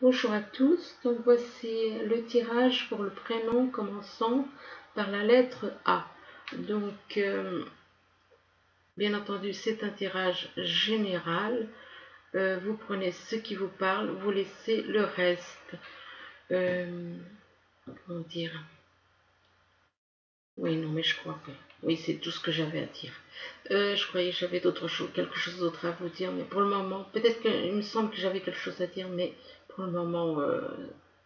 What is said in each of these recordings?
Bonjour à tous, donc voici le tirage pour le prénom commençant par la lettre A. Donc, bien entendu, c'est un tirage général. Vous prenez ce qui vous parle, vous laissez le reste. Comment dire? Oui, non, mais je crois que... Oui, c'est tout ce que j'avais à dire. Je croyais que j'avais quelque chose d'autre à vous dire, mais pour le moment, peut-être qu'il me semble que j'avais quelque chose à dire, mais pour le moment,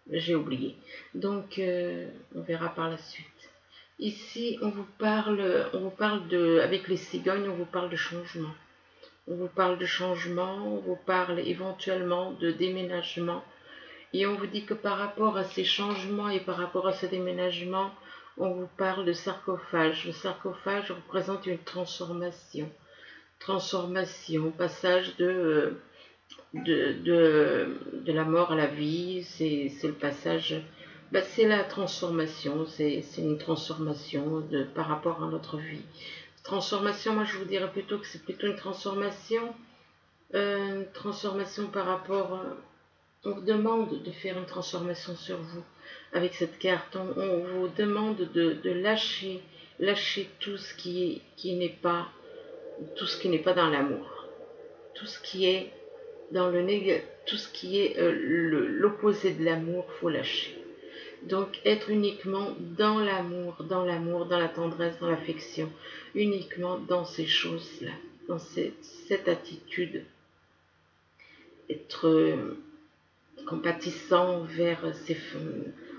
j'ai oublié. Donc, on verra par la suite. Ici, on vous parle de, avec les cigognes, on vous parle de changement. On vous parle de changement, on vous parle éventuellement de déménagement. Et on vous dit que par rapport à ces changements et par rapport à ce déménagement, on vous parle de sarcophage. Le sarcophage représente une transformation. Transformation, passage de la mort à la vie, c'est le passage, c'est la transformation, c'est une transformation par rapport à notre vie. Transformation, moi je vous dirais plutôt que c'est plutôt une transformation par rapport, on vous demande de faire une transformation sur vous. Avec cette carte, on vous demande de lâcher tout ce qui n'est pas dans l'amour, tout ce qui est dans le négatif, tout ce qui est l'opposé de l'amour, faut lâcher. Donc être uniquement dans l'amour, dans la tendresse, dans l'affection, uniquement dans ces choses-là, dans cette attitude, être compatissant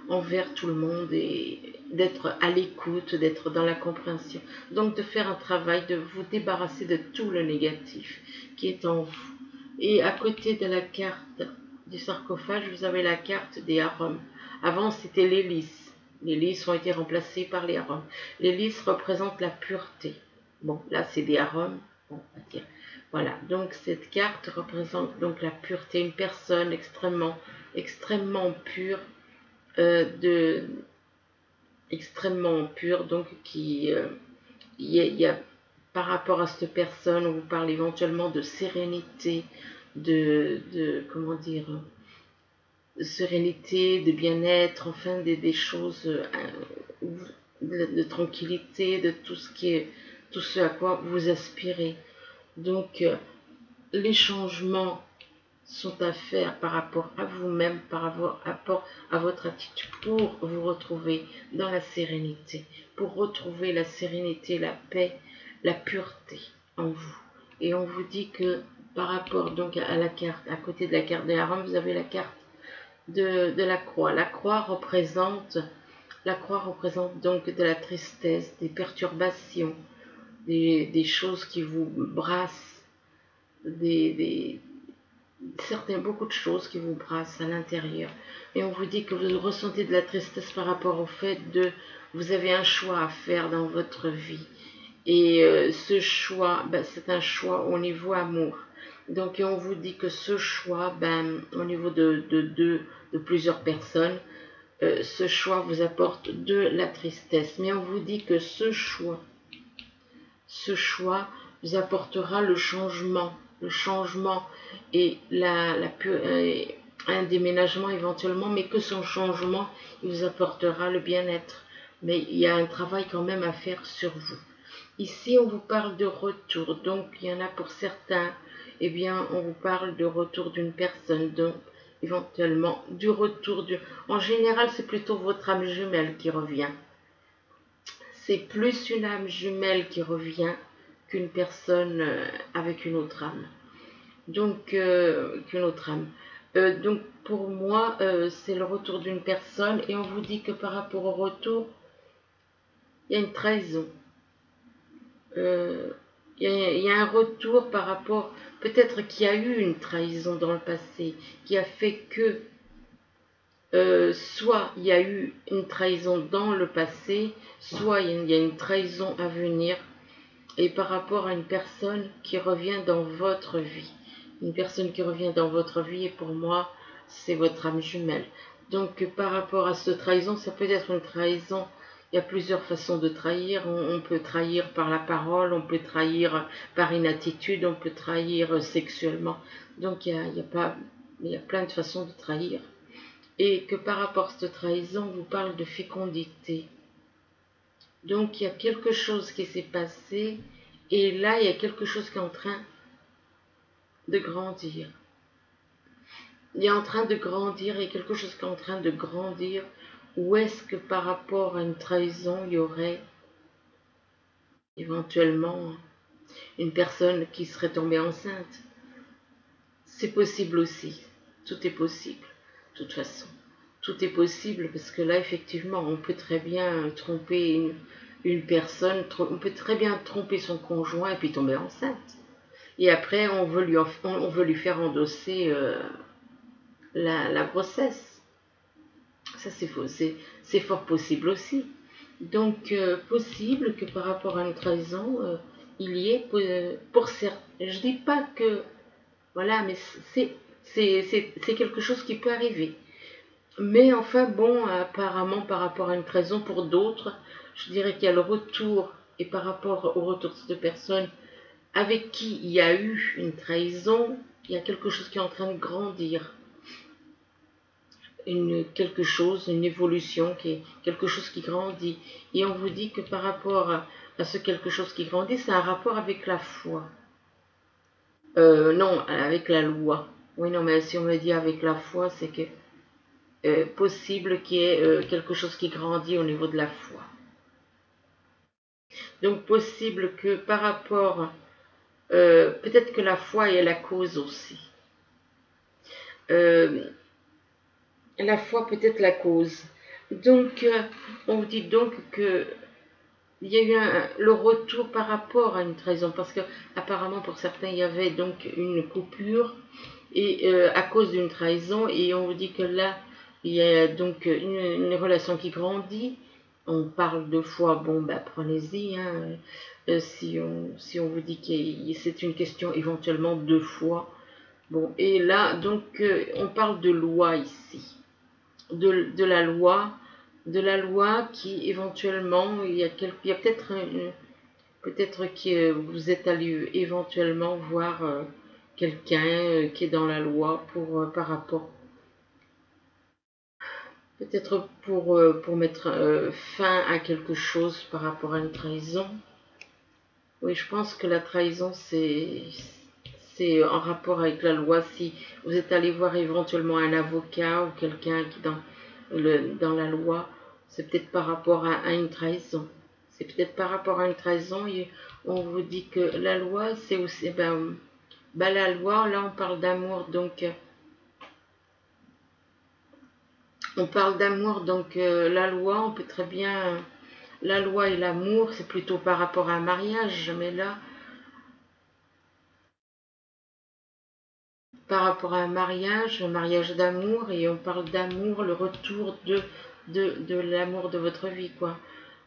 envers tout le monde et d'être à l'écoute, d'être dans la compréhension. Donc de faire un travail, de vous débarrasser de tout le négatif qui est en vous. Et à côté de la carte du sarcophage, vous avez la carte des arômes. Avant, c'était les lys. Les lys ont été remplacés par les arômes. Les lys représentent la pureté. Bon, là, c'est des arômes. Bon, on va dire. Voilà, donc cette carte représente donc la pureté, une personne extrêmement pure, extrêmement pure, donc il y a, par rapport à cette personne, on vous parle éventuellement de sérénité, comment dire, de sérénité, de bien-être, enfin des choses, de tranquillité, de tout ce à quoi vous aspirez. Donc, les changements sont à faire par rapport à vous-même, par rapport à votre attitude pour vous retrouver dans la sérénité, pour retrouver la sérénité, la paix, la pureté en vous. Et on vous dit que par rapport donc à la carte, à côté de la carte de la Rome, vous avez la carte de la croix. La croix représente donc de la tristesse, des perturbations, des choses qui vous brassent, beaucoup de choses qui vous brassent à l'intérieur. Et on vous dit que vous ressentez de la tristesse par rapport au fait vous avez un choix à faire dans votre vie. Et ce choix, c'est un choix au niveau amour. Donc on vous dit que ce choix, au niveau de plusieurs personnes, ce choix vous apporte de la tristesse. Mais on vous dit que ce choix vous apportera le changement et un déménagement éventuellement, mais que son changement, il vous apportera le bien-être. Mais il y a un travail quand même à faire sur vous. Ici, on vous parle de retour, donc il y en a pour certains, eh bien, on vous parle de retour d'une personne, donc éventuellement du retour En général, c'est plutôt votre âme jumelle qui revient. C'est plus une âme jumelle qui revient qu'une personne avec une autre âme. Donc, qu'une autre âme. Donc, pour moi, c'est le retour d'une personne et on vous dit que par rapport au retour, il y a une trahison. Il y a un retour par rapport, peut-être qu'il y a eu une trahison dans le passé qui a fait que soit il y a eu une trahison dans le passé, soit il y a une trahison à venir et par rapport à une personne qui revient dans votre vie. Une personne qui revient dans votre vie et pour moi, c'est votre âme jumelle. Donc par rapport à cette trahison, ça peut être une trahison. Il y a plusieurs façons de trahir. On peut trahir par la parole, on peut trahir par une attitude, on peut trahir sexuellement. Donc il y a pas il y a plein de façons de trahir. Et que par rapport à cette trahison, on vous parle de fécondité. Donc il y a quelque chose qui s'est passé, et là il y a quelque chose qui est en train de grandir. Il est en train de grandir, et quelque chose qui est en train de grandir. Où est-ce que par rapport à une trahison, il y aurait éventuellement une personne qui serait tombée enceinte? C'est possible aussi. Tout est possible, de toute façon. Tout est possible parce que là, effectivement, on peut très bien tromper une personne, on peut très bien tromper son conjoint et puis tomber enceinte. Et après, on veut lui faire endosser la grossesse. Ça, c'est fort possible aussi. Donc, possible que par rapport à une trahison, il y ait, pour certains, je dis pas que, voilà, mais c'est quelque chose qui peut arriver. Mais enfin, bon, apparemment, par rapport à une trahison, pour d'autres, je dirais qu'il y a le retour, et par rapport au retour de cette personne avec qui il y a eu une trahison, il y a quelque chose qui est en train de grandir. Quelque chose, une évolution, quelque chose qui grandit. Et on vous dit que par rapport à ce quelque chose qui grandit, c'est un rapport avec la foi. Non, avec la loi. Oui, non, mais si on me dit avec la foi, c'est que possible qu'il y ait quelque chose qui grandit au niveau de la foi. Donc possible que par rapport, peut-être que la foi est la cause aussi. La foi peut être la cause. Donc on vous dit donc que il y a eu le retour par rapport à une trahison, parce que apparemment pour certains il y avait donc une coupure et à cause d'une trahison, et on vous dit que là il y a donc une relation qui grandit. On parle de foi, bon ben prenez-y, hein. Si on vous dit que c'est une question éventuellement de foi, bon, et là donc on parle de loi ici, de la loi, qui éventuellement il y a peut-être que vous êtes allé éventuellement voir quelqu'un qui est dans la loi par rapport, peut-être pour mettre fin à quelque chose par rapport à une trahison. Oui, je pense que la trahison, c'est en rapport avec la loi. Si vous êtes allé voir éventuellement un avocat ou quelqu'un qui est dans la loi, c'est peut-être par rapport à une trahison. C'est peut-être par rapport à une trahison, et on vous dit que la loi, c'est aussi, la loi, là on parle d'amour, donc la loi, on peut très bien, la loi et l'amour, c'est plutôt par rapport à un mariage, mais là, par rapport à un mariage d'amour, et on parle d'amour, le retour de l'amour de votre vie, quoi,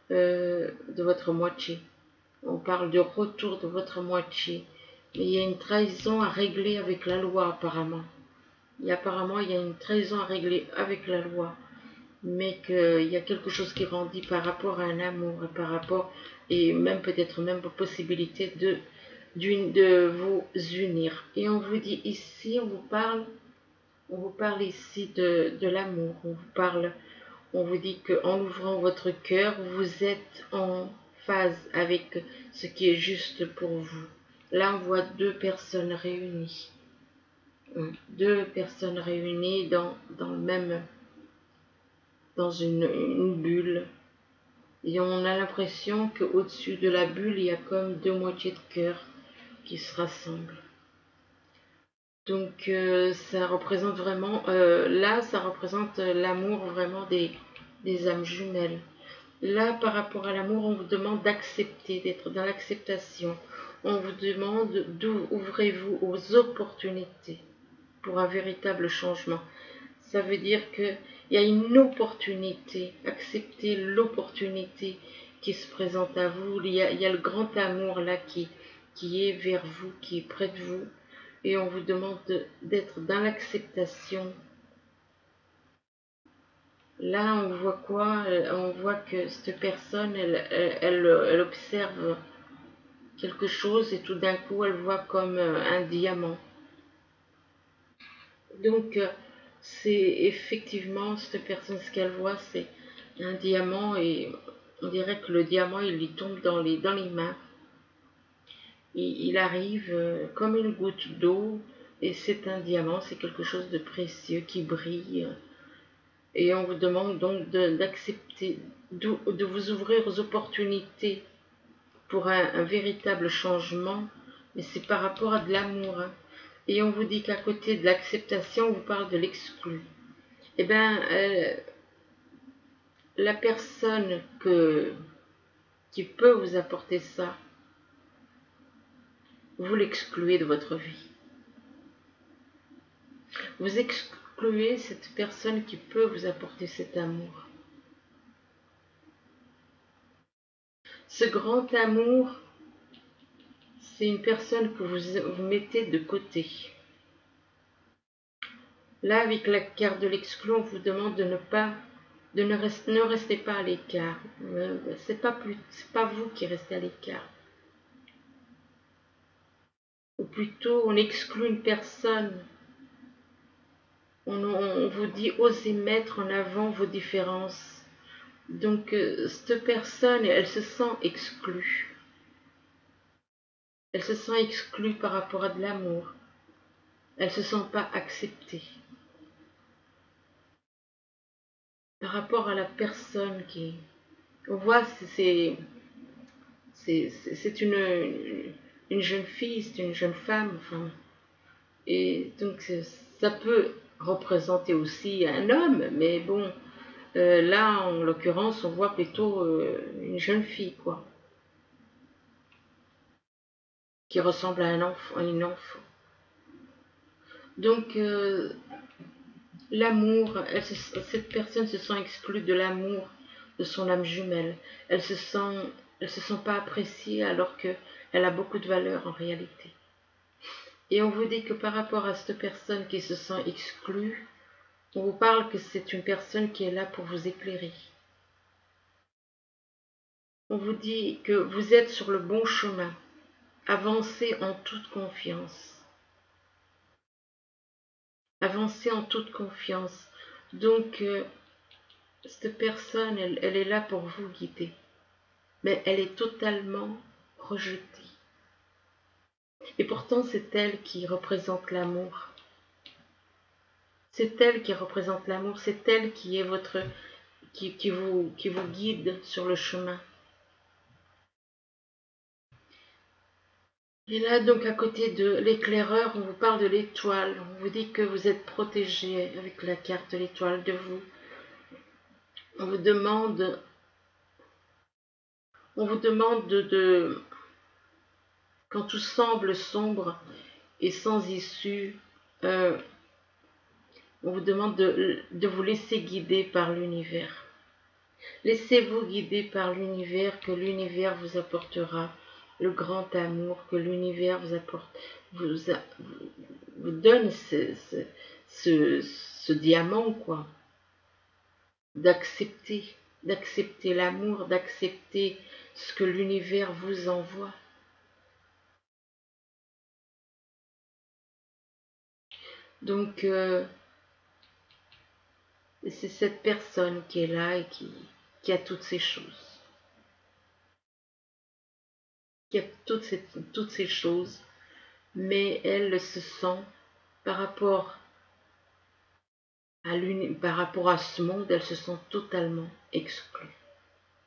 de votre moitié. On parle de retour de votre moitié. Mais il y a une trahison à régler avec la loi, apparemment. Apparemment, il y a une trahison à régler avec la loi. Mais qu'il y a quelque chose qui grandit par rapport à un amour, et même peut-être même possibilité de vous unir. Et on vous dit ici, on vous parle ici de l'amour. On vous dit qu'en ouvrant votre cœur, vous êtes en phase avec ce qui est juste pour vous. Là, on voit deux personnes réunies. Deux personnes réunies dans le même, dans une bulle. Et on a l'impression qu'au-dessus de la bulle, il y a comme deux moitiés de cœur qui se rassemblent. Donc ça représente vraiment, là ça représente l'amour vraiment des âmes jumelles. Là par rapport à l'amour, on vous demande d'accepter, d'être dans l'acceptation. On vous demande d'ouvrez-vous aux opportunités pour un véritable changement. Ça veut dire qu'il y a une opportunité, acceptez l'opportunité qui se présente à vous. Il y a le grand amour là qui est vers vous, qui est près de vous. Et on vous demande d'être dans l'acceptation. Là, on voit quoi? On voit que cette personne, elle observe quelque chose, et tout d'un coup, elle voit comme un diamant. Donc, c'est effectivement, cette personne, ce qu'elle voit, c'est un diamant et on dirait que le diamant, il lui tombe dans les mains. Il arrive comme une goutte d'eau et c'est un diamant, c'est quelque chose de précieux qui brille. Et on vous demande donc d'accepter, de vous ouvrir aux opportunités pour un véritable changement, mais c'est par rapport à de l'amour, hein. Et on vous dit qu'à côté de l'acceptation, on vous parle de l'exclu. Eh bien, la personne qui peut vous apporter ça, vous l'excluez de votre vie. Vous excluez cette personne qui peut vous apporter cet amour. Ce grand amour, c'est une personne que vous mettez de côté. Là, avec la carte de l'exclu, on vous demande de ne restez pas à l'écart. C'est pas vous qui restez à l'écart. Ou plutôt, on exclut une personne. On vous dit osez mettre en avant vos différences. Donc, cette personne, elle se sent exclue. Elle se sent exclue par rapport à de l'amour. Elle ne se sent pas acceptée. Par rapport à la personne qui... On voit, c'est une jeune fille, c'est une jeune femme. Enfin, et donc, ça peut représenter aussi un homme, mais bon, là, en l'occurrence, on voit plutôt une jeune fille, quoi, qui ressemble à un enfant, à une enfant. Donc, l'amour, cette personne se sent exclue de l'amour de son âme jumelle. Elle se sent pas appréciée alors qu'elle a beaucoup de valeur en réalité. Et on vous dit que par rapport à cette personne qui se sent exclue, on vous parle que c'est une personne qui est là pour vous éclairer. On vous dit que vous êtes sur le bon chemin. Avancez en toute confiance. Avancez en toute confiance. Donc, cette personne, elle est là pour vous guider. Mais elle est totalement rejetée. Et pourtant, c'est elle qui représente l'amour. C'est elle qui représente l'amour. C'est elle qui est qui vous guide sur le chemin. Et là, donc, à côté de l'éclaireur, on vous parle de l'étoile. On vous dit que vous êtes protégé avec la carte de l'étoile de vous. On vous demande, quand tout semble sombre et sans issue, euh, on vous demande de vous laisser guider par l'univers. Laissez-vous guider par l'univers, que l'univers vous apportera le grand amour, que l'univers vous donne ce diamant, quoi. D'accepter l'amour, d'accepter ce que l'univers vous envoie. Donc, c'est cette personne qui est là et qui a toutes ces choses. Qui a toutes ces choses, mais elle se sent par rapport par rapport à ce monde, elle se sent totalement exclue.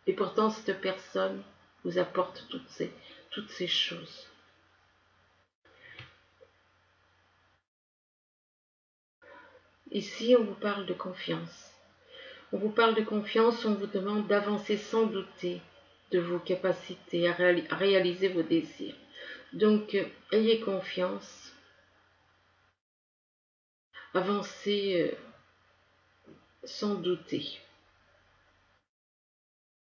Et pourtant, cette personne vous apporte toutes ces choses. Ici, on vous parle de confiance. On vous parle de confiance, on vous demande d'avancer sans douter de vos capacités à réaliser vos désirs. Donc, ayez confiance, avancez sans douter.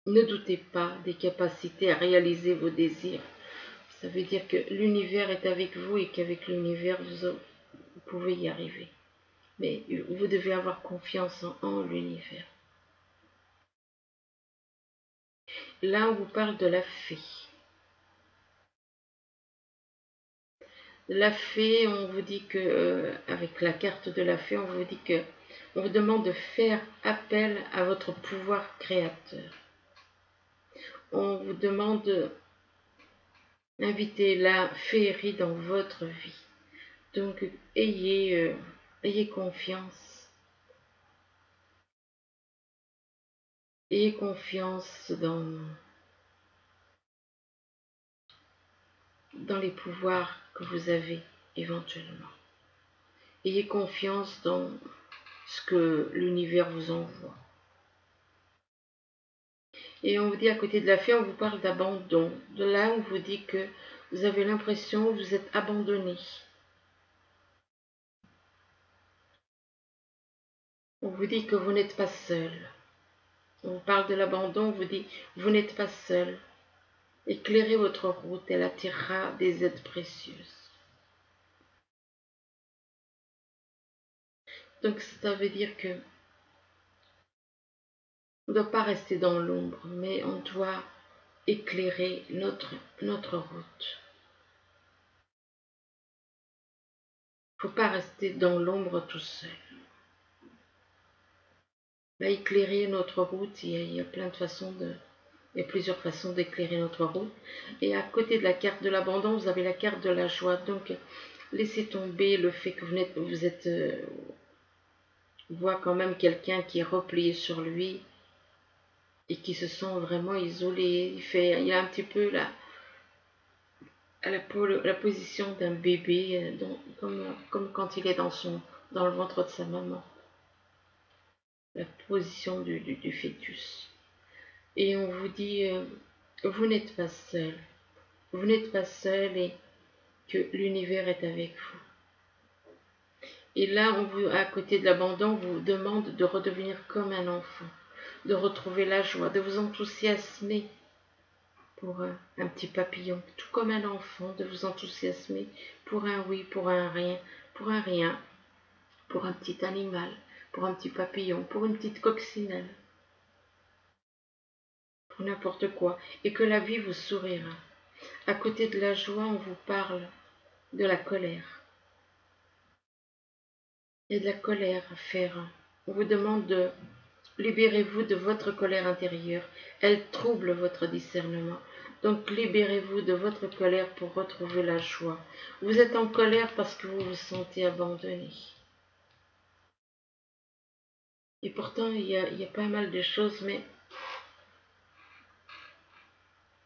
Ne doutez pas des capacités à réaliser vos désirs. Ça veut dire que l'univers est avec vous et qu'avec l'univers, vous pouvez y arriver. Mais vous devez avoir confiance en l'univers. Là, on vous parle de la fée. La fée, on vous dit que, avec la carte de la fée, on vous dit que, on vous demande de faire appel à votre pouvoir créateur. On vous demande d'inviter la féerie dans votre vie. Donc, ayez confiance. Ayez confiance dans les pouvoirs que vous avez éventuellement. Ayez confiance dans ce que l'univers vous envoie. Et on vous dit à côté de la fée, on vous parle d'abandon. De là, on vous dit que vous avez l'impression que vous êtes abandonné. On vous dit que vous n'êtes pas seul. On vous parle de l'abandon, on vous dit vous n'êtes pas seul. Éclairez votre route, elle attirera des aides précieuses. Donc ça veut dire que on ne doit pas rester dans l'ombre, mais on doit éclairer notre route. Il ne faut pas rester dans l'ombre tout seul. Bah, éclairer notre route, il y a plein de façons il y a plusieurs façons d'éclairer notre route. Et à côté de la carte de l'abandon, vous avez la carte de la joie. Donc, laissez tomber le fait que vous êtes voit quand même quelqu'un qui est replié sur lui et qui se sent vraiment isolé. Il a un petit peu la position d'un bébé, comme quand il est dans le ventre de sa maman. La position du fœtus. Et on vous dit, vous n'êtes pas seul. Vous n'êtes pas seul et que l'univers est avec vous. Et là, à côté de l'abandon, on vous demande de redevenir comme un enfant, de retrouver la joie, de vous enthousiasmer pour un petit papillon, tout comme un enfant, de vous enthousiasmer pour un oui, pour un rien, pour un rien, pour un petit animal, pour un petit papillon, pour une petite coccinelle, pour n'importe quoi, et que la vie vous sourira. À côté de la joie, on vous parle de la colère. Il y a de la colère à faire. On vous demande de libérez-vous de votre colère intérieure. Elle trouble votre discernement. Donc libérez-vous de votre colère pour retrouver la joie. Vous êtes en colère parce que vous vous sentez abandonné. Et pourtant, il y a pas mal de choses, mais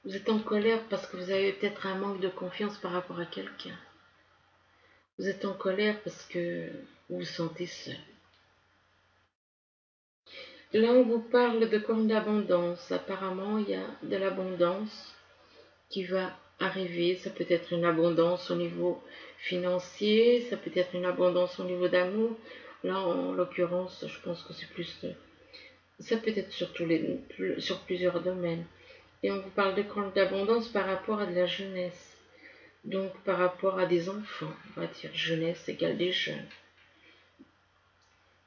vous êtes en colère parce que vous avez peut-être un manque de confiance par rapport à quelqu'un. Vous êtes en colère parce que vous vous sentez seul. Là, on vous parle de cornes d'abondance. Apparemment, il y a de l'abondance qui va arriver. Ça peut être une abondance au niveau financier, ça peut être une abondance au niveau d'amour. Là, en l'occurrence, je pense que c'est plus... Ça peut être sur plusieurs domaines. Et on vous parle de cornes d'abondance par rapport à de la jeunesse. Donc, par rapport à des enfants, on va dire jeunesse égale des jeunes.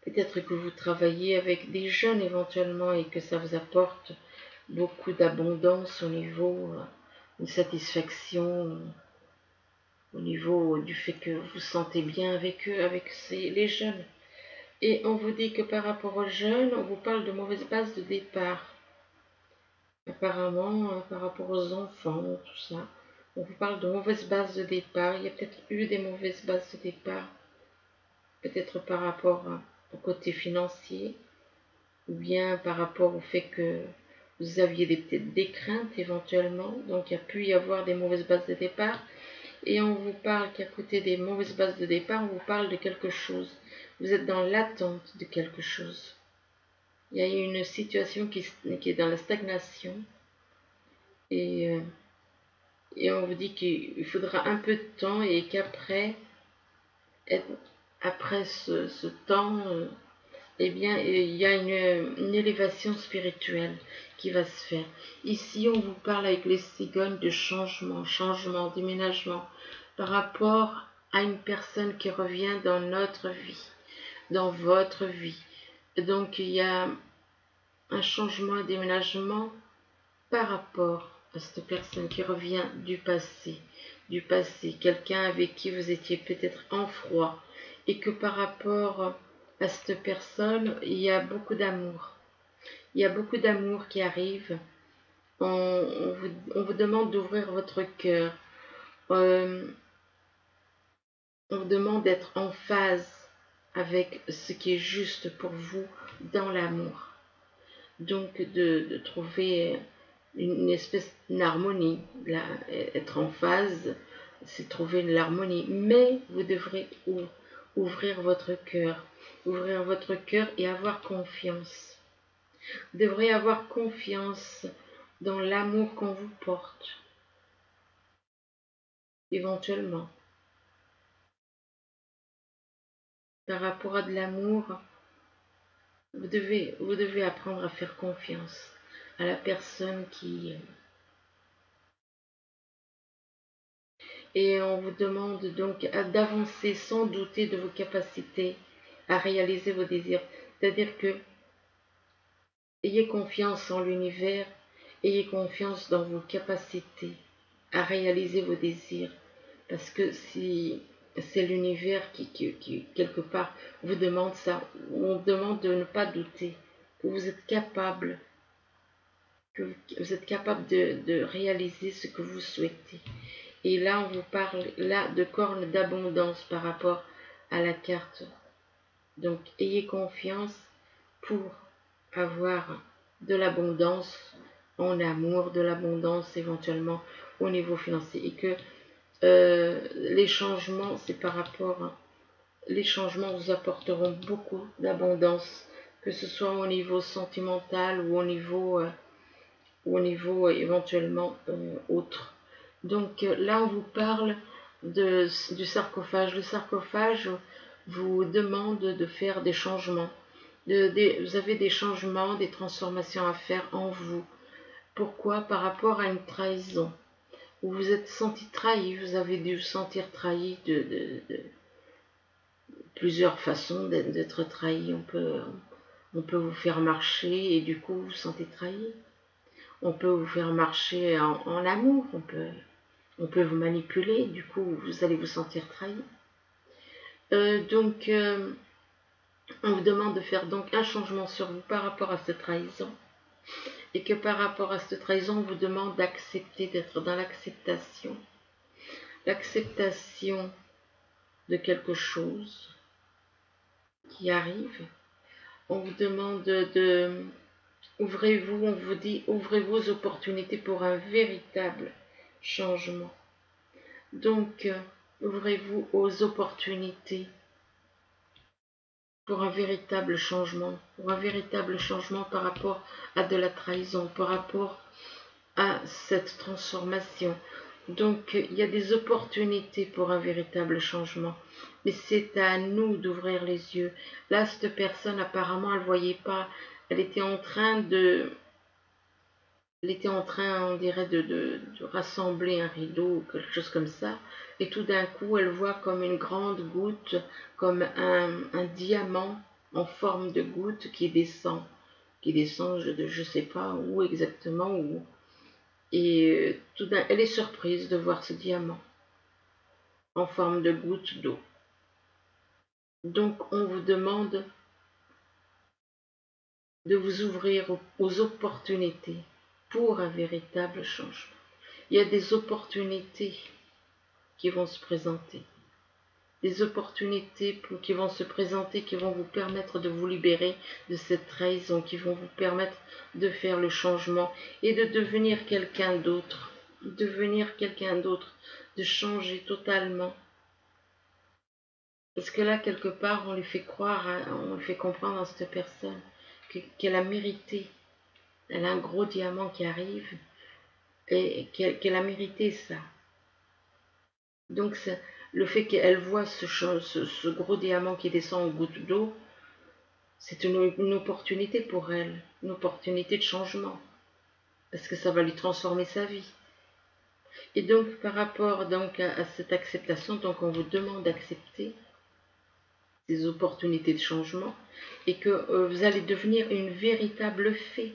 Peut-être que vous travaillez avec des jeunes éventuellement et que ça vous apporte beaucoup d'abondance au niveau une satisfaction, au niveau du fait que vous vous sentez bien avec eux, avec les jeunes. Et on vous dit que par rapport aux jeunes, on vous parle de mauvaise base de départ. Apparemment, par rapport aux enfants, tout ça, on vous parle de mauvaise base de départ. Il y a peut-être eu des mauvaises bases de départ, peut-être par rapport au côté financier, ou bien par rapport au fait que vous aviez peut-être des craintes éventuellement, donc il y a pu y avoir des mauvaises bases de départ. Et on vous parle qu'à côté des mauvaises bases de départ, on vous parle de quelque chose. Vous êtes dans l'attente de quelque chose. Il y a une situation qui est dans la stagnation. Et on vous dit qu'il faudra un peu de temps et qu'après, après ce temps, eh bien, il y a une élévation spirituelle qui va se faire. Ici, on vous parle avec les cigognes de changement, déménagement, par rapport à une personne qui revient dans notre vie, dans votre vie. Donc, il y a un changement, un déménagement par rapport à cette personne qui revient du passé. du passé, quelqu'un avec qui vous étiez peut-être en froid, et que par rapport à cette personne, il y a beaucoup d'amour. Il y a beaucoup d'amour qui arrive. On vous demande d'ouvrir votre cœur. Euh, on vous demande d'être en phase avec ce qui est juste pour vous dans l'amour. Donc de trouver une espèce d'harmonie. Être en phase, c'est trouver l'harmonie. Mais vous devrez ouvrir votre cœur. Ouvrir votre cœur et avoir confiance. Vous devrez avoir confiance dans l'amour qu'on vous porte. Éventuellement. Par rapport à de l'amour, vous devez apprendre à faire confiance à la personne qui... Et on vous demande donc d'avancer sans douter de vos capacités à réaliser vos désirs. C'est-à-dire que ayez confiance en l'univers, ayez confiance dans vos capacités à réaliser vos désirs. Parce que si c'est l'univers qui, quelque part, vous demande ça, on demande de ne pas douter, que vous êtes capable, de réaliser ce que vous souhaitez. Et là, on vous parle là de cornes d'abondance par rapport à la carte. Donc, ayez confiance pour avoir de l'abondance en amour, de l'abondance éventuellement au niveau financier. Et que les changements, c'est par rapport, les changements vous apporteront beaucoup d'abondance, que ce soit au niveau sentimental ou au niveau éventuellement autre. Donc là, on vous parle du sarcophage. Le sarcophage vous demande de faire des changements. Vous avez des changements, des transformations à faire en vous. Pourquoi? Par rapport à une trahison. Vous vous êtes senti trahi, vous avez dû vous sentir trahi de plusieurs façons d'être trahi. On peut vous faire marcher et du coup vous vous sentez trahi. On peut vous faire marcher en amour, on peut vous manipuler, du coup vous allez vous sentir trahi. Donc on vous demande de faire donc un changement sur vous par rapport à cette trahison. Et que par rapport à cette trahison, on vous demande d'accepter, d'être dans l'acceptation. L'acceptation de quelque chose qui arrive. On vous demande ouvrez-vous, on vous dit, ouvrez vos opportunités pour un véritable changement. Donc, ouvrez-vous aux opportunités pour un véritable changement, par rapport à de la trahison, par rapport à cette transformation. Donc, il y a des opportunités pour un véritable changement. Mais c'est à nous d'ouvrir les yeux. Là, cette personne, apparemment, elle ne voyait pas. Elle était en train, on dirait, de rassembler un rideau ou quelque chose comme ça. Et tout d'un coup, elle voit comme une grande goutte, comme un diamant en forme de goutte qui descend. Je ne sais pas où exactement, où. Et elle est surprise de voir ce diamant en forme de goutte d'eau. Donc, on vous demande de vous ouvrir aux opportunités pour un véritable changement. Il y a des opportunités qui vont se présenter. Des opportunités qui vont se présenter, qui vont vous permettre de vous libérer de cette trahison, qui vont vous permettre de faire le changement et de devenir quelqu'un d'autre. De changer totalement. Parce que là, quelque part, on lui fait croire, on lui fait comprendre à cette personne qu'elle a mérité. Elle a un gros diamant qui arrive et qu'elle a mérité ça. Donc, le fait qu'elle voit ce gros diamant qui descend en goutte d'eau, c'est une opportunité pour elle, une opportunité de changement. Parce que ça va lui transformer sa vie. Et donc, par rapport donc, à cette acceptation, donc on vous demande d'accepter ces opportunités de changement et que vous allez devenir une véritable fée,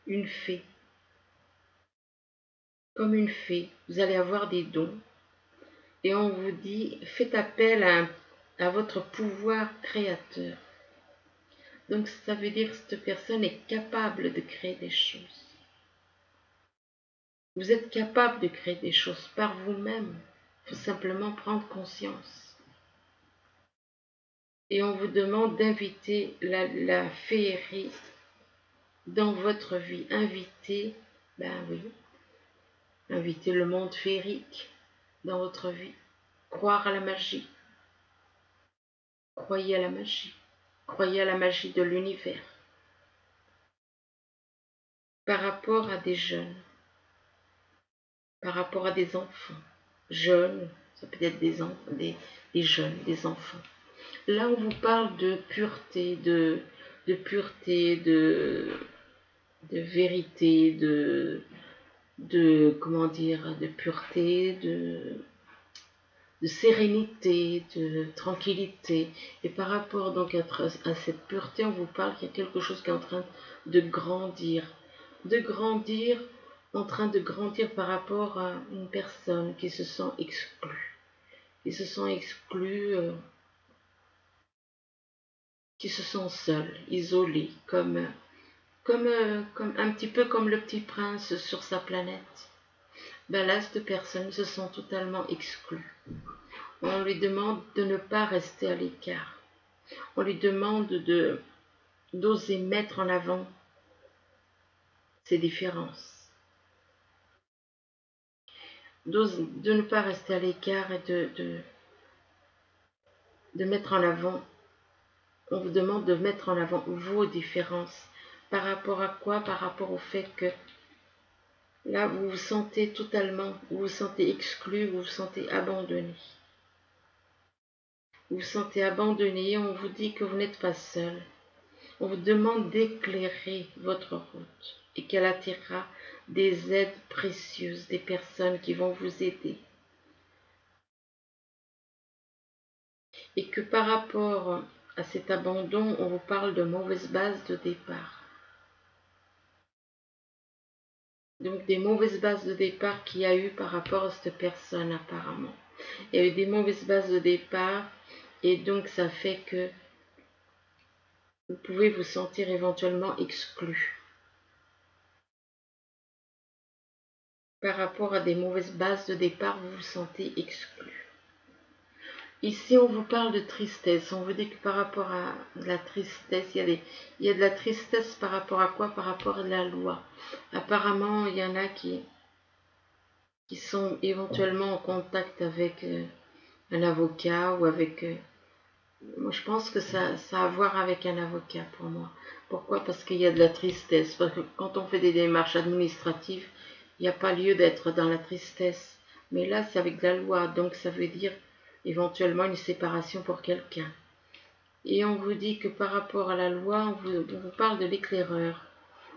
une fée. Comme une fée, vous allez avoir des dons, Et on vous dit, faites appel à votre pouvoir créateur. Donc ça veut dire que cette personne est capable de créer des choses. Vous êtes capable de créer des choses par vous-même. Il faut simplement prendre conscience. Et on vous demande d'inviter la féerie dans votre vie. Invitez, ben oui, invitez le monde féerique dans votre vie. Croire à la magie. Croyez à la magie. Croyez à la magie de l'univers. Par rapport à des jeunes, par rapport à des enfants. Jeunes, ça peut être des jeunes, des enfants. Là, on vous parle de pureté, de pureté, de vérité, comment dire, de pureté, de sérénité, de tranquillité. Et par rapport donc à cette pureté, on vous parle qu'il y a quelque chose qui est en train de grandir. De grandir, en train de grandir par rapport à une personne qui se sent exclue. Qui se sent exclue, qui se sent seule, isolée, comme un petit peu comme le petit prince sur sa planète. Ben là, cette personne se sent totalement exclue. On lui demande de ne pas rester à l'écart. On lui demande d'oser mettre en avant ses différences. De ne pas rester à l'écart et de mettre en avant. On vous demande de mettre en avant vos différences. Par rapport à quoi? Par rapport au fait que là, vous vous sentez totalement, vous vous sentez exclu, vous vous sentez abandonné. Vous vous sentez abandonné, on vous dit que vous n'êtes pas seul. On vous demande d'éclairer votre route et qu'elle attirera des aides précieuses, des personnes qui vont vous aider. Et que par rapport à cet abandon, on vous parle de mauvaises bases de départ. Donc des mauvaises bases de départ qu'il y a eu par rapport à cette personne apparemment. Il y a eu des mauvaises bases de départ et donc ça fait que vous pouvez vous sentir éventuellement exclu. Par rapport à des mauvaises bases de départ, vous vous sentez exclu. Ici, on vous parle de tristesse. On vous dit que par rapport à la tristesse, il y a de la tristesse par rapport à quoi? Par rapport à la loi. Apparemment, il y en a qui sont éventuellement en contact avec un avocat ou avec... moi, je pense que ça a à voir avec un avocat pour moi. Pourquoi? Parce qu'il y a de la tristesse. Parce que quand on fait des démarches administratives, il n'y a pas lieu d'être dans la tristesse. Mais là, c'est avec la loi. Donc, ça veut dire éventuellement une séparation pour quelqu'un. Et on vous dit que par rapport à la loi, on vous parle de l'éclaireur.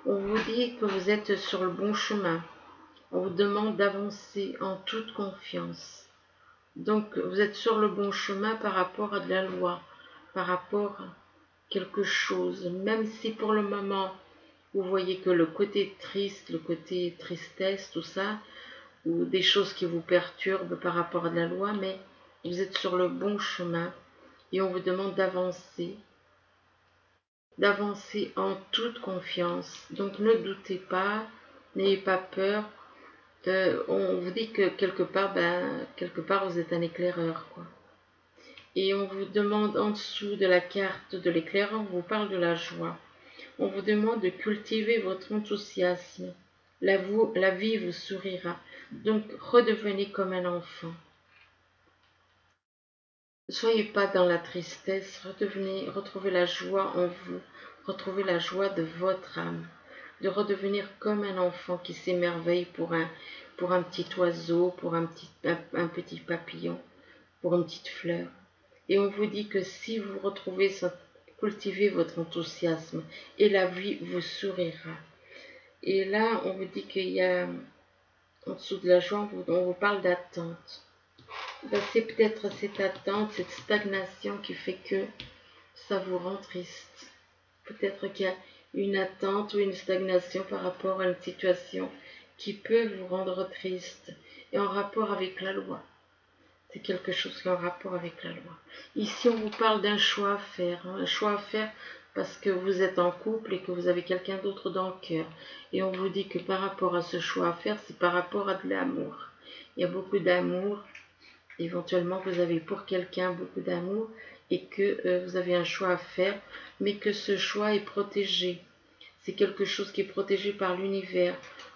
On vous dit que vous êtes sur le bon chemin. On vous demande d'avancer en toute confiance. Donc, vous êtes sur le bon chemin par rapport à de la loi, par rapport à quelque chose. Même si pour le moment, vous voyez que le côté triste, le côté tristesse, tout ça, ou des choses qui vous perturbent par rapport à de la loi, mais vous êtes sur le bon chemin et on vous demande d'avancer en toute confiance. Donc ne doutez pas, n'ayez pas peur. On vous dit que quelque part vous êtes un éclaireur, quoi. Et on vous demande en dessous de la carte de l'éclaireur, on vous parle de la joie. On vous demande de cultiver votre enthousiasme. La vie vous sourira. Donc redevenez comme un enfant. Ne soyez pas dans la tristesse, retrouvez la joie en vous, retrouvez la joie de votre âme, de redevenir comme un enfant qui s'émerveille pour un petit oiseau, pour un petit papillon, pour une petite fleur. Et on vous dit que si vous cultivez votre enthousiasme et la vie vous sourira. Et là, on vous dit qu'il y a, en dessous de la joie, on vous parle d'attente. Ben, c'est peut-être cette attente, cette stagnation qui fait que ça vous rend triste. Peut-être qu'il y a une attente ou une stagnation par rapport à une situation qui peut vous rendre triste et en rapport avec la loi. C'est quelque chose qui est en rapport avec la loi. Ici, on vous parle d'un choix à faire. Un choix à faire parce que vous êtes en couple et que vous avez quelqu'un d'autre dans le cœur. Et on vous dit que par rapport à ce choix à faire, c'est par rapport à de l'amour. Il y a beaucoup d'amour. Éventuellement, vous avez pour quelqu'un beaucoup d'amour et que vous avez un choix à faire, mais que ce choix est protégé. C'est quelque chose qui est protégé par l'univers.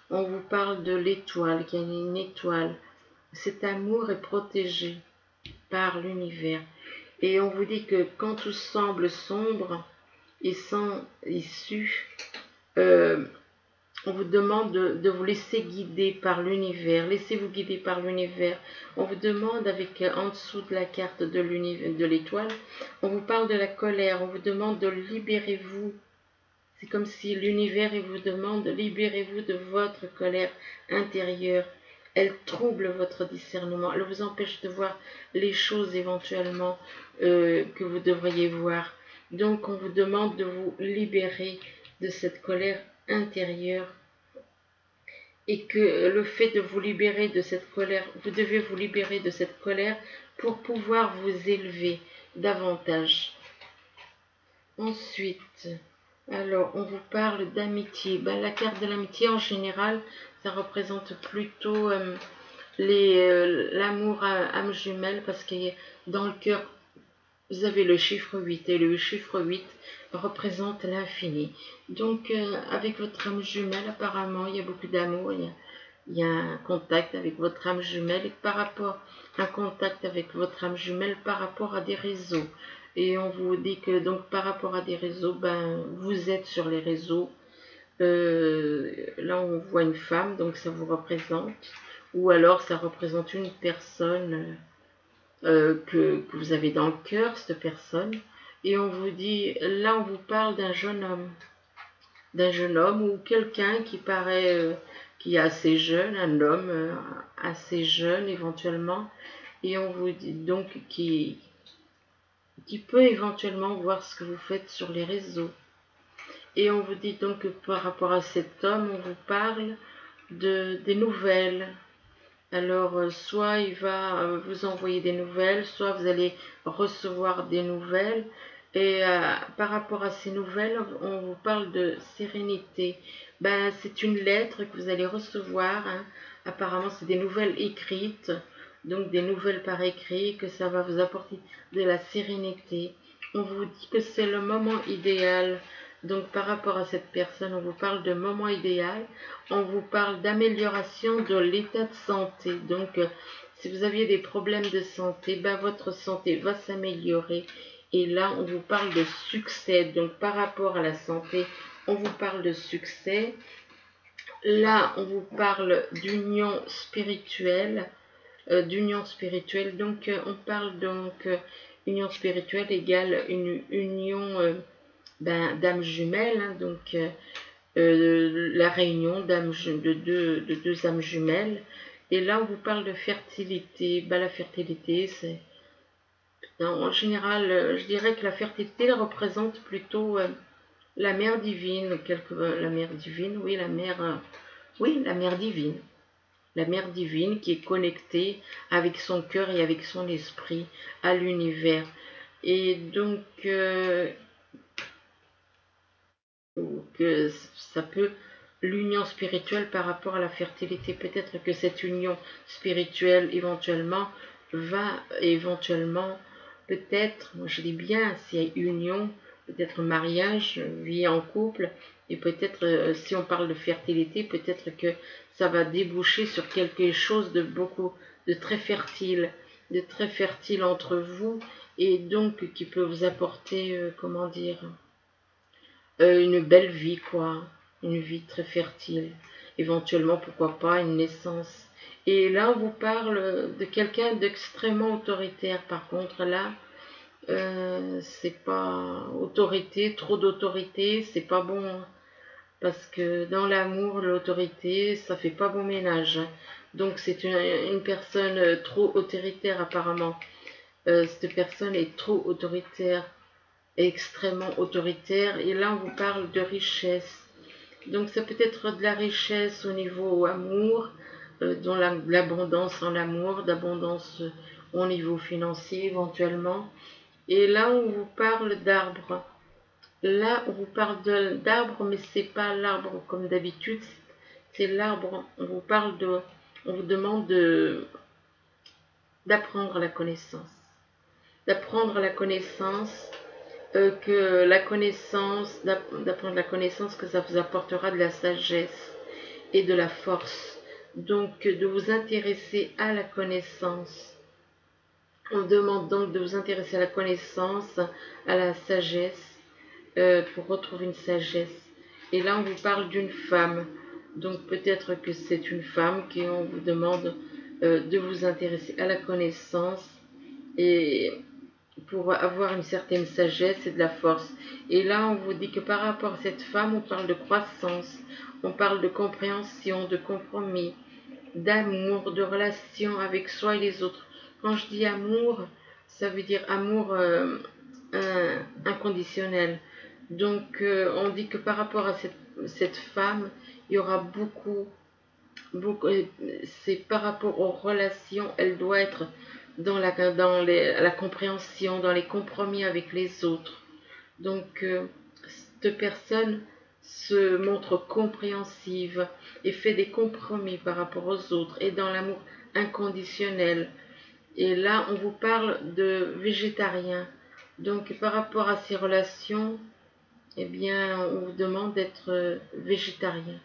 On vous parle de l'étoile, qu'il y a une étoile. Cet amour est protégé par l'univers. Et on vous dit que quand tout semble sombre et sans issue, euh, on vous demande de vous laisser guider par l'univers. Laissez-vous guider par l'univers. On vous demande avec en dessous de la carte de l'univers, de l'étoile, on vous parle de la colère. On vous demande de libérez-vous. C'est comme si l'univers vous demande libérez-vous de votre colère intérieure. Elle trouble votre discernement. Elle vous empêche de voir les choses éventuellement que vous devriez voir. Donc on vous demande de vous libérer de cette colère intérieure et que le fait de vous libérer de cette colère, vous devez vous libérer de cette colère pour pouvoir vous élever davantage. Ensuite, alors on vous parle d'amitié. Ben, la carte de l'amitié en général, ça représente plutôt l'amour à âme jumelle parce que dans le cœur, vous avez le chiffre 8 et le chiffre 8 représente l'infini. Donc avec votre âme jumelle, apparemment, il y a beaucoup d'amour, il y a un contact avec votre âme jumelle et par rapport à un contact avec votre âme jumelle par rapport à des réseaux. Et on vous dit que donc par rapport à des réseaux, ben vous êtes sur les réseaux. Là on voit une femme, donc ça vous représente. Ou alors ça représente une personne que vous avez dans le cœur, cette personne. Et on vous dit, là on vous parle d'un jeune homme ou quelqu'un qui paraît, qui est assez jeune, un homme assez jeune éventuellement. Et on vous dit donc qui peut éventuellement voir ce que vous faites sur les réseaux. Et on vous dit donc que par rapport à cet homme, on vous parle des nouvelles. Alors, soit il va vous envoyer des nouvelles, soit vous allez recevoir des nouvelles. Et par rapport à ces nouvelles, on vous parle de sérénité. Ben, c'est une lettre que vous allez recevoir. Hein. Apparemment, c'est des nouvelles écrites, donc des nouvelles par écrit, que ça va vous apporter de la sérénité. On vous dit que c'est le moment idéal. Donc, par rapport à cette personne, on vous parle de moment idéal. On vous parle d'amélioration de l'état de santé. Donc, si vous aviez des problèmes de santé, ben, votre santé va s'améliorer. Et là, on vous parle de succès. Donc, par rapport à la santé, on vous parle de succès. Là, on vous parle d'union spirituelle. Donc, on parle donc union spirituelle égale une union d'âmes jumelles. Hein, donc, la réunion de deux âmes jumelles. Et là, on vous parle de fertilité. Ben, la fertilité, c'est... En général, je dirais que la fertilité représente plutôt la mère divine. La mère divine, oui, la mère divine. La mère divine qui est connectée avec son cœur et avec son esprit à l'univers. Et donc, que ça peut l'union spirituelle par rapport à la fertilité. Peut-être que cette union spirituelle éventuellement va éventuellement peut-être, moi je dis bien, s'il y a union, peut-être mariage, vie en couple, et peut-être si on parle de fertilité, peut-être que ça va déboucher sur quelque chose de beaucoup, de très fertile entre vous, et donc qui peut vous apporter, comment dire, une belle vie, quoi. Une vie très fertile. Éventuellement, pourquoi pas, une naissance. Et là, on vous parle de quelqu'un d'extrêmement autoritaire. Par contre, là, c'est pas autorité, trop d'autorité, c'est pas bon. Parce que dans l'amour, l'autorité, ça fait pas bon ménage. Donc, c'est une personne trop autoritaire, apparemment. Cette personne est trop autoritaire, extrêmement autoritaire. Et là, on vous parle de richesse. Donc, ça peut être de la richesse au niveau amour, dans l'abondance en amour, d'abondance au niveau financier éventuellement. Et là, on vous parle d'arbres. Là, on vous parle d'arbres, mais c'est pas l'arbre comme d'habitude. C'est l'arbre. On vous parle de, on vous demande d'apprendre la connaissance. D'apprendre la connaissance, que la connaissance, d'apprendre la connaissance, que ça vous apportera de la sagesse et de la force. Donc, de vous intéresser à la connaissance. On demande donc de vous intéresser à la connaissance, à la sagesse, pour retrouver une sagesse. Et là, on vous parle d'une femme. Donc, peut-être que c'est une femme on vous demande de vous intéresser à la connaissance et pour avoir une certaine sagesse et de la force. Et là, on vous dit que par rapport à cette femme, on parle de croissance, on parle de compréhension, de compromis, d'amour, de relation avec soi et les autres. Quand je dis amour, ça veut dire amour inconditionnel. Donc, on dit que par rapport à cette femme, il y aura beaucoup, c'est par rapport aux relations, elle doit être dans la compréhension, dans les compromis avec les autres. Donc, cette personne se montre compréhensive et fait des compromis par rapport aux autres et dans l'amour inconditionnel. Et là, on vous parle de végétarien. Donc, par rapport à ces relations, eh bien, on vous demande d'être végétarien.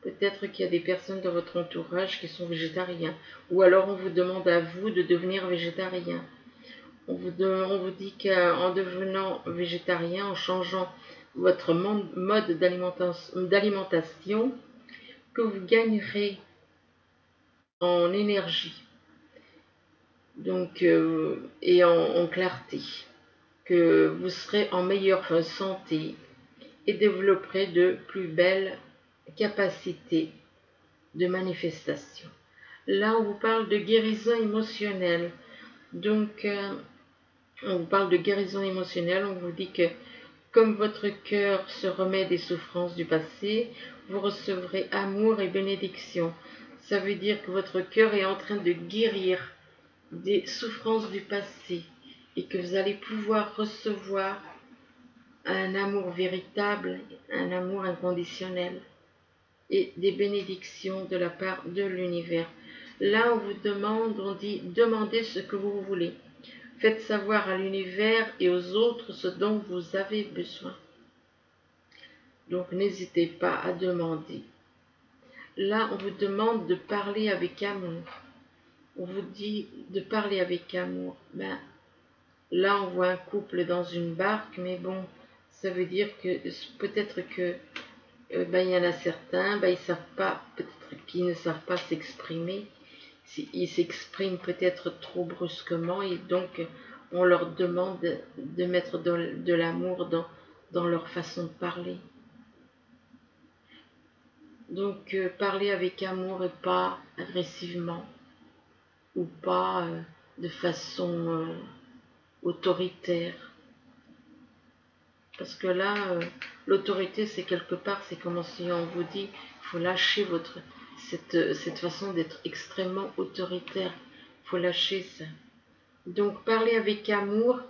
Peut-être qu'il y a des personnes dans votre entourage qui sont végétariens. Ou alors, on vous demande à vous de devenir végétarien. On vous dit qu'en devenant végétarien, en changeant votre mode d'alimentation, que vous gagnerez en énergie donc, et en clarté, que vous serez en meilleure santé et développerez de plus belles capacités de manifestation. Là, on vous parle de guérison émotionnelle. Donc, on vous parle de guérison émotionnelle. On vous dit que comme votre cœur se remet des souffrances du passé, vous recevrez amour et bénédiction. Ça veut dire que votre cœur est en train de guérir des souffrances du passé et que vous allez pouvoir recevoir un amour véritable, un amour inconditionnel et des bénédictions de la part de l'univers. Là, on vous demande, on dit, demandez ce que vous voulez. Faites savoir à l'univers et aux autres ce dont vous avez besoin. Donc, n'hésitez pas à demander. Là, on vous demande de parler avec amour. On vous dit de parler avec amour. Ben, là, on voit un couple dans une barque, mais bon, ça veut dire que peut-être que ben, il y en a certains, ben, ils savent pas, peut-être qu'ils ne savent pas s'exprimer. Ils s'expriment peut-être trop brusquement et donc on leur demande de mettre de l'amour dans leur façon de parler. Donc parler avec amour et pas agressivement ou pas de façon autoritaire. Parce que là, l'autorité, c'est quelque part, c'est comme si on vous dit, il faut lâcher cette façon d'être extrêmement autoritaire. Il faut lâcher ça. Donc, parlez avec amour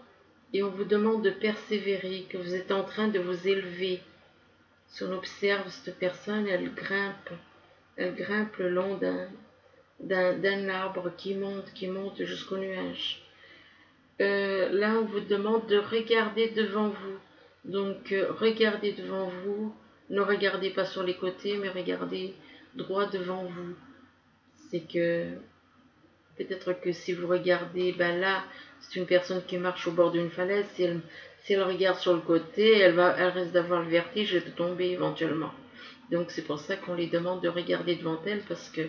et on vous demande de persévérer, que vous êtes en train de vous élever. Si on observe cette personne, elle grimpe le long d'un arbre qui monte jusqu'au nuage. Là, on vous demande de regarder devant vous. Donc, regardez devant vous, ne regardez pas sur les côtés, mais regardez droit devant vous. C'est que peut-être que si vous regardez, ben là, c'est une personne qui marche au bord d'une falaise. Si elle regarde sur le côté, elle risque d'avoir le vertige et de tomber éventuellement. Donc, c'est pour ça qu'on lui demande de regarder devant elle, parce que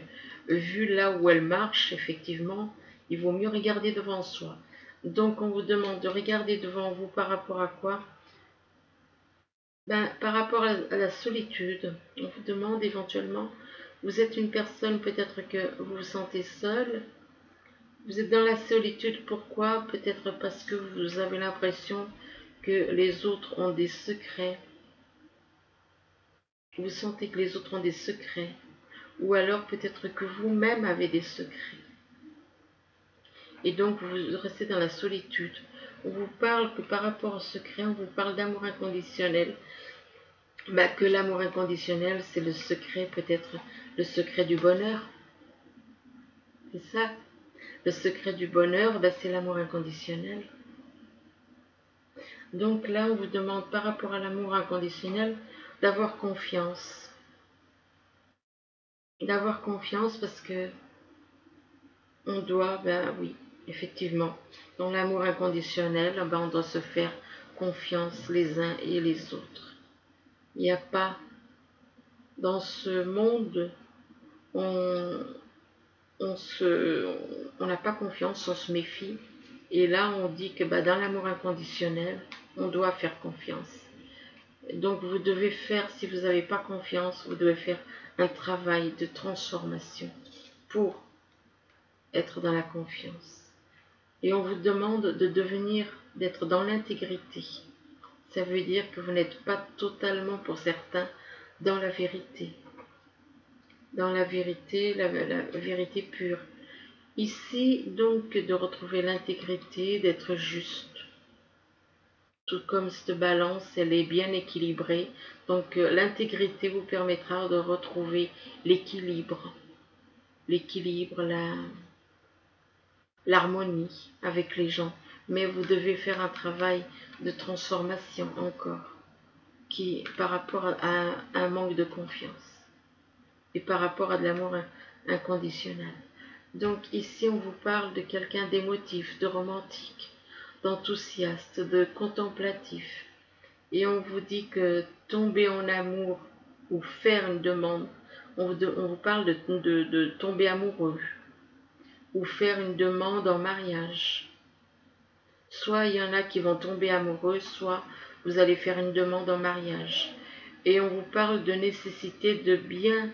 vu là où elle marche, effectivement, il vaut mieux regarder devant soi. Donc, on vous demande de regarder devant vous par rapport à quoi? Ben, par rapport à la solitude. On vous demande éventuellement, vous êtes une personne, peut-être que vous vous sentez seule. Vous êtes dans la solitude, pourquoi? Peut-être parce que vous avez l'impression que les autres ont des secrets. Vous sentez que les autres ont des secrets. Ou alors peut-être que vous-même avez des secrets. et donc vous restez dans la solitude. On vous parle que par rapport au secret, on vous parle d'amour inconditionnel. Bah, que l'amour inconditionnel, c'est le secret, peut-être le secret du bonheur. C'est ça. Le secret du bonheur, bah, c'est l'amour inconditionnel. Donc là, on vous demande par rapport à l'amour inconditionnel d'avoir confiance. D'avoir confiance parce que on doit, ben oui, effectivement, dans l'amour inconditionnel, ben on doit se faire confiance les uns et les autres. Il n'y a pas, dans ce monde, on, on n'a pas confiance, on se méfie. Et là, on dit que ben, dans l'amour inconditionnel, on doit faire confiance. Donc vous devez faire, si vous n'avez pas confiance, vous devez faire un travail de transformation pour être dans la confiance. Et on vous demande de devenir, d'être dans l'intégrité. Ça veut dire que vous n'êtes pas totalement, pour certains, dans la vérité. Dans la vérité, la vérité pure. Ici, donc, de retrouver l'intégrité, d'être juste. Tout comme cette balance, elle est bien équilibrée. Donc, l'intégrité vous permettra de retrouver l'équilibre. L'équilibre, l'harmonie avec les gens. Mais vous devez faire un travail de transformation encore, qui par rapport à un manque de confiance et par rapport à de l'amour inconditionnel. Donc ici, on vous parle de quelqu'un d'émotif, de romantique, d'enthousiaste, de contemplatif. Et on vous dit que tomber en amour ou faire une demande, on vous parle de tomber amoureux ou faire une demande en mariage. Soit il y en a qui vont tomber amoureux, soit vous allez faire une demande en mariage. Et on vous parle de nécessité de bien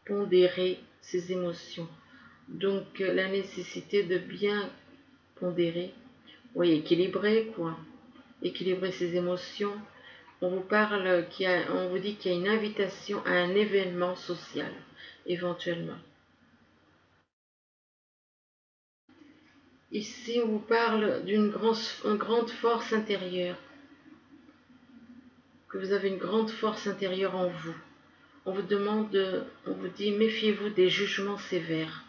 pondérer ses émotions. Donc la nécessité de bien pondérer, oui, équilibrer quoi. Équilibrer ses émotions. On vous parle on vous dit qu'il y a une invitation à un événement social, éventuellement. Ici, on vous parle d'une grande force intérieure, que vous avez une grande force intérieure en vous. On vous demande, on vous dit, méfiez-vous des jugements sévères.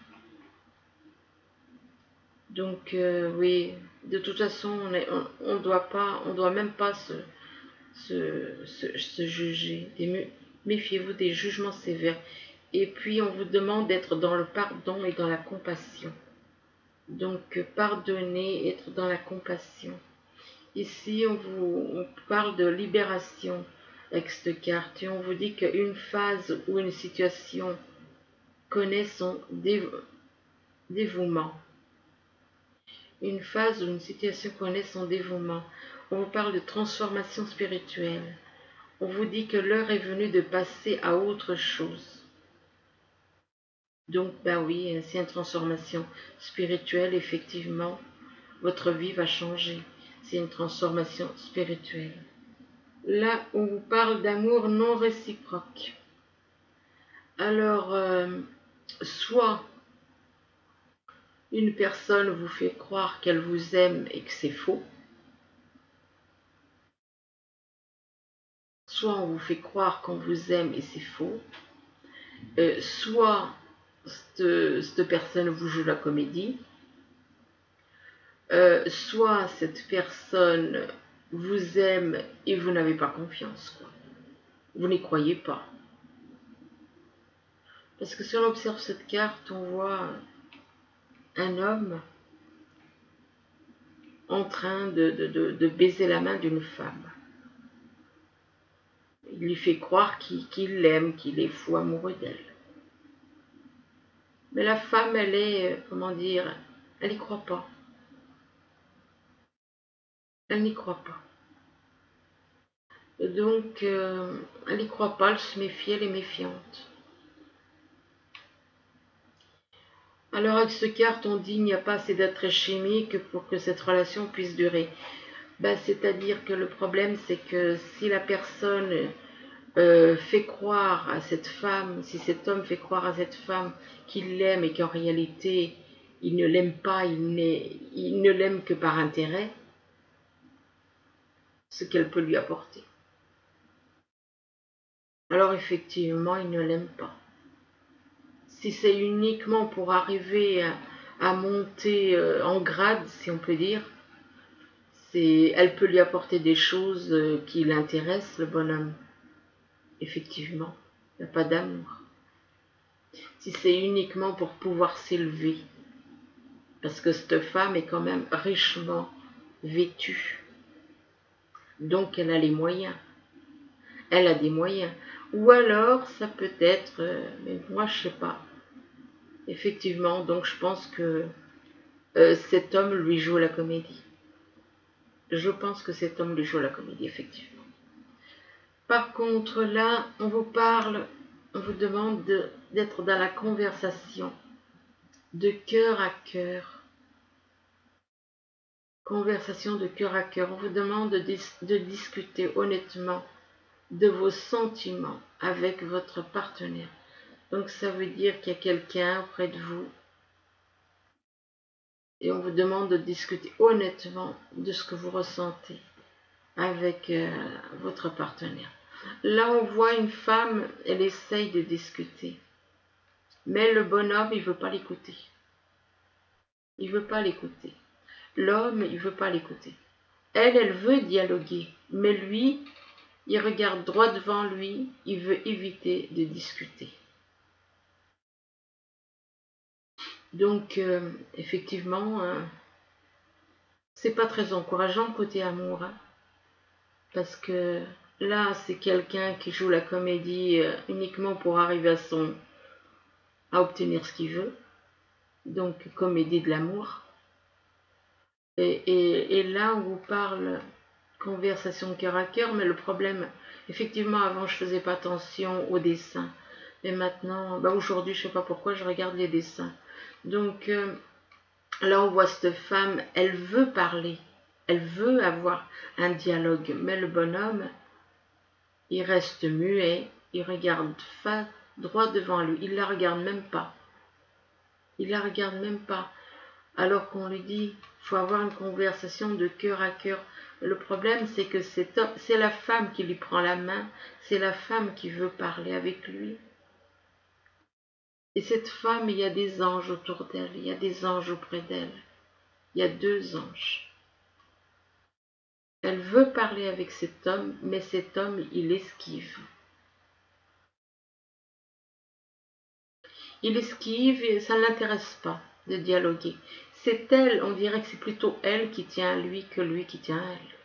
Donc, oui, de toute façon, on doit même pas se juger. Méfiez-vous des jugements sévères. Et puis, on vous demande d'être dans le pardon et dans la compassion. Donc, pardonner, être dans la compassion. Ici, on parle de libération avec cette carte et on vous dit qu'une phase ou une situation connaît son dévouement. Une phase ou une situation connaît son dévouement. On vous parle de transformation spirituelle. On vous dit que l'heure est venue de passer à autre chose. Donc, ben oui, c'est une transformation spirituelle, effectivement. Votre vie va changer. C'est une transformation spirituelle. Là, on vous parle d'amour non réciproque. Alors, soit une personne vous fait croire qu'elle vous aime et que c'est faux, soit on vous fait croire qu'on vous aime et c'est faux, soit cette personne vous joue la comédie, soit cette personne vous aime et vous n'avez pas confiance, quoi. Vous n'y croyez pas. Parce que si on observe cette carte, on voit un homme en train de baiser la main d'une femme. Il lui fait croire qu'il l'aime, qu'il est fou amoureux d'elle. Mais la femme, elle est, comment dire, elle n'y croit pas. Elle n'y croit pas. Donc, elle n'y croit pas, elle se méfie, elle est méfiante. Alors avec cette carte, on dit qu'il n'y a pas assez d'être chimique pour que cette relation puisse durer. Ben, c'est-à-dire que le problème, c'est que si la personne fait croire à cette femme, si cet homme fait croire à cette femme qu'il l'aime et qu'en réalité, il ne l'aime pas, il ne l'aime que par intérêt, ce qu'elle peut lui apporter. Alors effectivement, il ne l'aime pas. Si c'est uniquement pour arriver à monter en grade, si on peut dire, elle peut lui apporter des choses qui l'intéressent, le bonhomme. Effectivement, il n'y a pas d'amour. Si c'est uniquement pour pouvoir s'élever, parce que cette femme est quand même richement vêtue, donc elle a les moyens, elle a des moyens. Ou alors, ça peut être, mais moi je sais pas, effectivement, donc je pense que cet homme lui joue la comédie. Je pense que cet homme lui joue la comédie, effectivement. Par contre, là, on vous parle, on vous demande d'être dans la conversation, de cœur à cœur. Conversation de cœur à cœur. On vous demande de discuter honnêtement de vos sentiments avec votre partenaire. Donc ça veut dire qu'il y a quelqu'un auprès de vous et on vous demande de discuter honnêtement de ce que vous ressentez avec votre partenaire. Là, on voit une femme, elle essaye de discuter. Mais le bonhomme, il ne veut pas l'écouter. Il ne veut pas l'écouter. L'homme, il ne veut pas l'écouter. Elle veut dialoguer. Mais lui, il regarde droit devant lui. Il veut éviter de discuter. Donc, effectivement, c'est pas très encourageant côté amour. Hein, parce que là, c'est quelqu'un qui joue la comédie uniquement pour arriver à obtenir ce qu'il veut. Donc, comédie de l'amour. Et là, on vous parle conversation cœur à cœur, mais le problème, effectivement, avant, je faisais pas attention aux dessins. Mais maintenant, aujourd'hui, je sais pas pourquoi, je regarde les dessins. Donc, là, on voit cette femme, elle veut parler. Elle veut avoir un dialogue. Mais le bonhomme, il reste muet. Il regarde droit devant lui. Il la regarde même pas. Il la regarde même pas. Alors qu'on lui dit, il faut avoir une conversation de cœur à cœur. Le problème, c'est que c'est la femme qui lui prend la main, c'est la femme qui veut parler avec lui. Et cette femme, il y a des anges autour d'elle, il y a des anges auprès d'elle. Il y a deux anges. Elle veut parler avec cet homme, mais cet homme, il esquive. Il esquive et ça ne l'intéresse pas de dialoguer. C'est elle, on dirait que c'est plutôt elle qui tient à lui que lui qui tient à elle.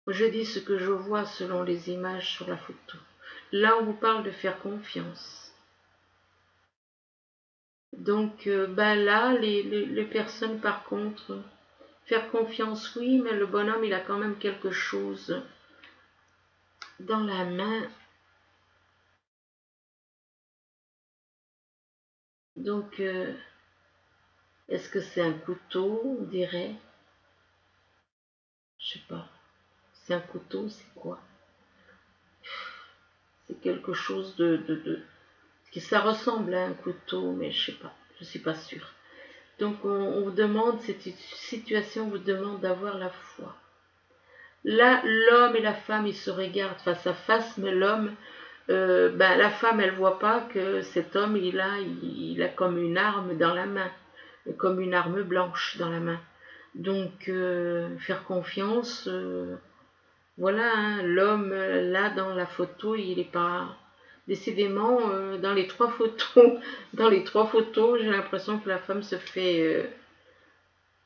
Je dis ce que je vois selon les images sur la photo. Là, on vous parle de faire confiance. Donc, là, les personnes, par contre, faire confiance, oui, mais le bonhomme, il a quand même quelque chose dans la main. Donc, est-ce que c'est un couteau, on dirait? Je sais pas. C'est un couteau, c'est quoi? C'est quelque chose que ça ressemble à un couteau, mais je sais pas. Je suis pas sûre. Donc on vous demande, cette situation vous demande d'avoir la foi. Là, l'homme et la femme, ils se regardent face à face, mais l'homme, la femme, elle voit pas que cet homme, il a comme une arme dans la main, comme une arme blanche dans la main. Donc, faire confiance, voilà, hein, l'homme, là, dans la photo, il n'est pas... Décidément, dans les trois photos, j'ai l'impression que la femme se fait...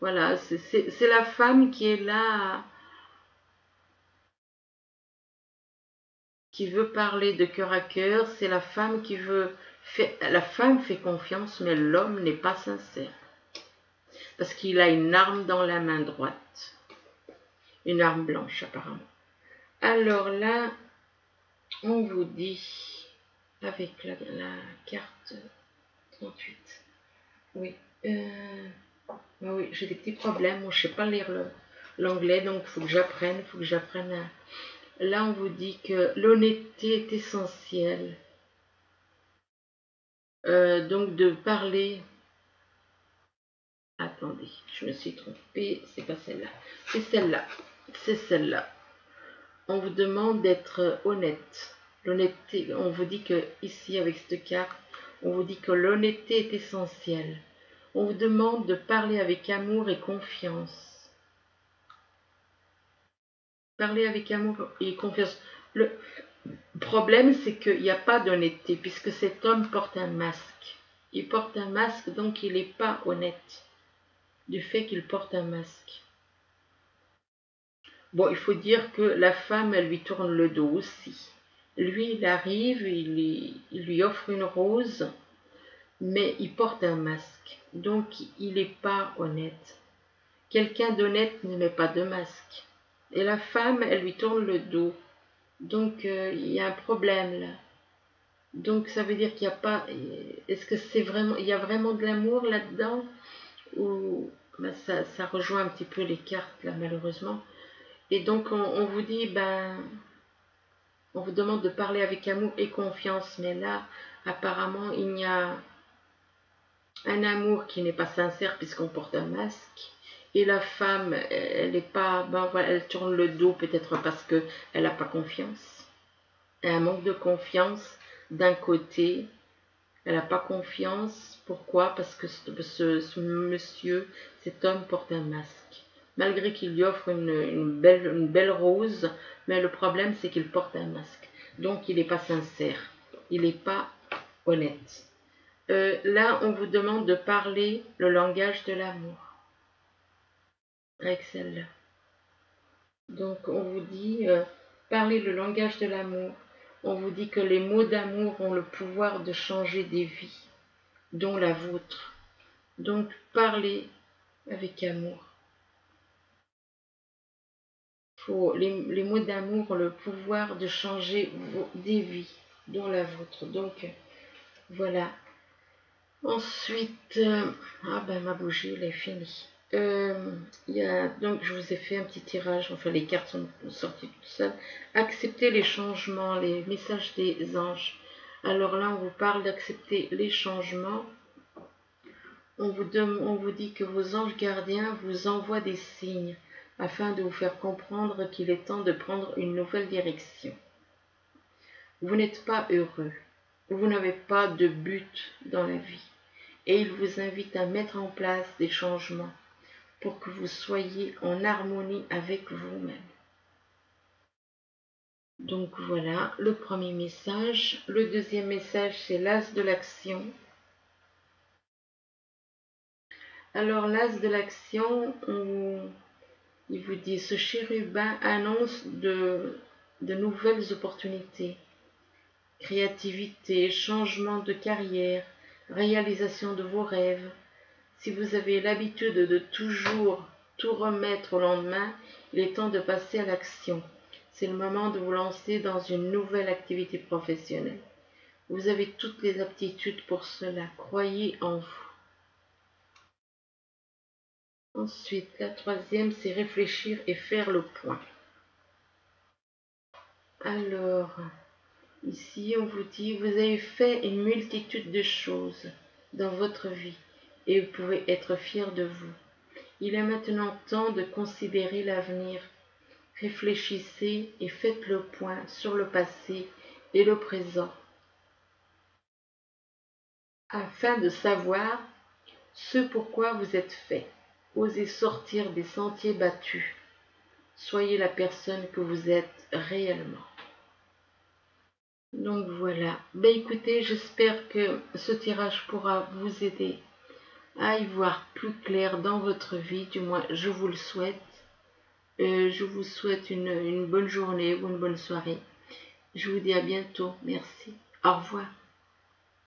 voilà, c'est la femme qui est là, qui veut parler de cœur à cœur, c'est la femme qui veut... la femme fait confiance, mais l'homme n'est pas sincère. Parce qu'il a une arme dans la main droite. Une arme blanche, apparemment. Alors là, on vous dit, avec la carte 38, oui, oui, j'ai des petits problèmes, moi, je ne sais pas lire l'anglais, donc il faut que j'apprenne, Là, on vous dit que l'honnêteté est essentielle. Donc de parler. Attendez, je me suis trompée, c'est pas celle-là. C'est celle-là. C'est celle-là. On vous demande d'être honnête. L'honnêteté, on vous dit que ici avec cette carte, on vous dit que l'honnêteté est essentielle. On vous demande de parler avec amour et confiance. Parler avec amour et confiance. Le problème, c'est qu'il n'y a pas d'honnêteté, puisque cet homme porte un masque. Il porte un masque, donc il n'est pas honnête du fait qu'il porte un masque. Bon, il faut dire que la femme, elle lui tourne le dos aussi. Lui, il arrive, il lui offre une rose, mais il porte un masque. Donc, il n'est pas honnête. Quelqu'un d'honnête ne met pas de masque. Et la femme, elle lui tourne le dos. Donc, il y a un problème là. Donc, ça veut dire qu'il n'y a pas... Est-ce que c'est vraiment... Il y a vraiment de l'amour là-dedans? Ou ben, ça rejoint un petit peu les cartes là, malheureusement. Et donc, on vous dit, ben... On vous demande de parler avec amour et confiance. Mais là, apparemment, il y a un amour qui n'est pas sincère puisqu'on porte un masque. Et la femme, elle n'est pas... Ben, voilà, elle tourne le dos peut-être parce qu'elle n'a pas confiance. Un manque de confiance d'un côté, elle n'a pas confiance. Pourquoi? Parce que ce monsieur, cet homme porte un masque. Malgré qu'il lui offre une belle rose, mais le problème c'est qu'il porte un masque. Donc il n'est pas sincère, il n'est pas honnête. Là, on vous demande de parler le langage de l'amour. Avec celle-là. Donc on vous dit, parler le langage de l'amour. On vous dit que les mots d'amour ont le pouvoir de changer des vies, dont la vôtre. Donc, parlez avec amour. Les mots d'amour ont le pouvoir de changer des vies, dont la vôtre. Donc, voilà. Ensuite, ah ben ma bougie, elle est finie. Donc, je vous ai fait un petit tirage, enfin les cartes sont sorties toutes seules. Acceptez les changements, les messages des anges. Alors là, on vous parle d'accepter les changements. On vous dit que vos anges gardiens vous envoient des signes afin de vous faire comprendre qu'il est temps de prendre une nouvelle direction. Vous n'êtes pas heureux, vous n'avez pas de but dans la vie et il vous invite à mettre en place des changements pour que vous soyez en harmonie avec vous-même. Donc voilà le premier message. Le deuxième message, c'est l'as de l'action. Alors l'as de l'action, il vous dit, ce chérubin annonce de nouvelles opportunités, créativité, changement de carrière, réalisation de vos rêves. Si vous avez l'habitude de toujours tout remettre au lendemain, il est temps de passer à l'action. C'est le moment de vous lancer dans une nouvelle activité professionnelle. Vous avez toutes les aptitudes pour cela. Croyez en vous. Ensuite, la troisième, c'est réfléchir et faire le point. Alors, ici, on vous dit, vous avez fait une multitude de choses dans votre vie et vous pouvez être fier de vous. Il est maintenant temps de considérer l'avenir. Réfléchissez et faites le point sur le passé et le présent afin de savoir ce pourquoi vous êtes fait. Osez sortir des sentiers battus. Soyez la personne que vous êtes réellement. Donc voilà. Ben écoutez, j'espère que ce tirage pourra vous aider à y voir plus clair dans votre vie. Du moins, je vous le souhaite. Je vous souhaite une bonne journée ou une bonne soirée. Je vous dis à bientôt. Merci. Au revoir.